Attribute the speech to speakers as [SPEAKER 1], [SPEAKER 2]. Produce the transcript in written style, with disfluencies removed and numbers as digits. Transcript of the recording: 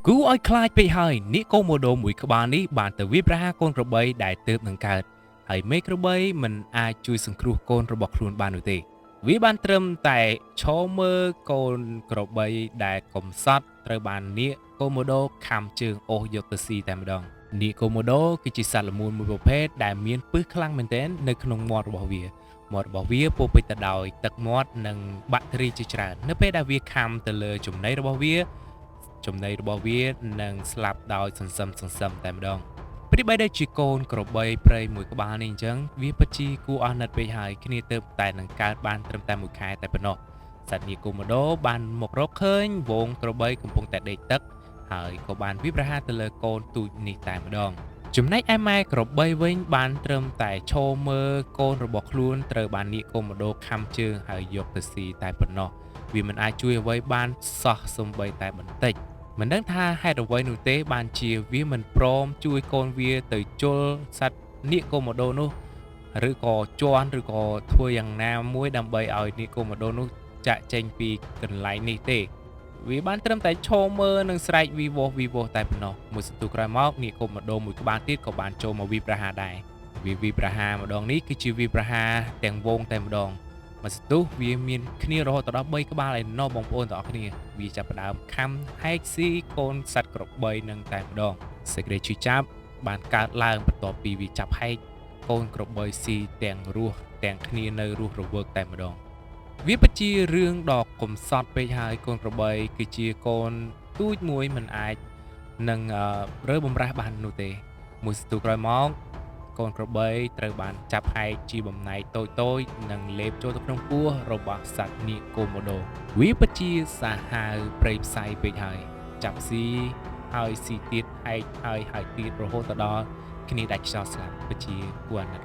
[SPEAKER 1] គូឲ្យខ្លាចពេកហើយនេះកូម៉ូដូមួយក្បាលនេះបានទៅវាប្រហារកូនក្របីដែលទើបនឹងកើតហើយមេក្របីមិនអាចជួយសង្គ្រោះកូនរបស់ខ្លួនបាននោះទេវាបានត្រឹមតែឈរមើលកូនក្របីដែលកំសត់ត្រូវបាននាគកូម៉ូដូខំជើងអូសយកទៅស៊ីតែម្ដងនាគកូម៉ូដូគឺជាសត្វល្មូនមួយប្រភេទដែលមានពឹសខ្លាំងមែនទែននៅក្នុងមាត់របស់វាមាត់របស់វាពោពេញទៅដោយទឹកមាត់និងបាក់តេរីជាច្រើននៅពេលដែលវាខំទៅលើចំណីរបស់វានឹងស្លាប់ដោយសន្សឹមតែម្ដងព្រីបីដែលជាកូនក្របីព្រៃមួយក្បាលនេះអញ្ចឹងវាពិតជាគួរអស់ណិតពេកហើយគ្នាទើបតែនឹងកើតបានត្រឹមតែមួយខែតែប៉ុណ្ណោះសត្វនាគកូម៉ូដូបានមករកឃើញហ្វូងក្របីកំពុងតែដេកទឹកហើយក៏បានវាប្រហារទៅលើកូនទូចនេះតែម្ដងចំណែកឯម៉ែក្របីវិញបានត្រឹមតែឈរមើលកូនរបស់ខ្លួនត្រូវបាននាគកូម៉ូដូខំជើងហើយយកទៅស៊ីតែប៉ុណ្ណោះវាមិនអាចជួយអ្វីបានសោះសូម្បីតែបន្តិចមិនដឹងថាហេតុអ្វីនោះទេបានជាវាមិនព្រមជួយកូនវាទៅជល់សត្វនាគកូម៉ូដូនោះឬក៏ជន់ឬក៏ធ្វើយ៉ាងណាមួយដើម្បីឲ្យនាគកូម៉ូដូនោះចាក់ចេញពីកន្លែងនេះទេវាបានត្រឹមតែឈរមើលនិងស្រែកវីវោះតែប៉ុណ្ណោះមួយសន្ទុះក្រោយមកនាគកូម៉ូដូមួយក្បាលទៀតក៏បានចូលមកវាប្រហារដែរវាប្រហារម្ដងនេះគឺជាវាប្រហារទាំងវងតែម្ដងមួយសន្ទុះវាមានគ្នារហូតដល់3ក្បាលឯណោះបងប្អូនទាំងអស់គ្នាវាចាប់ផ្ដើមខំហែកស៊ីកូនសត្វក្របីនឹងតែម្ដងសេចក្តីឈឺចាប់បានកើតឡើងបន្ទាប់ពីវាចាប់ហែកកូនក្របីស៊ីទាំងរស់ទាំងគ្នានៅរស់រវើកតែម្ដងវាពិតជារឿងដ៏កំសត់ពេកហើយកូនក្របីគឺជាកូនទូចមួយមិនអាចនឹងរើបំរាស់បាននោះទេមួយសន្ទុះក្រោយមកកូនក្របីត្រូវបានចាប់ហែកជាបំណែកតូចនិងលេបចូលទៅក្នុងពោះរបស់សត្វនាគកូម៉ូដូវាពិតជាសាហាវព្រៃផ្សៃពេកហើយចាប់ស៊ីហើយស៊ីទៀតហែកហើយទៀតរហូតទៅដល់គ្នាដាច់ខ្យល់ស្លាប់ពិតជាគួរអាណិត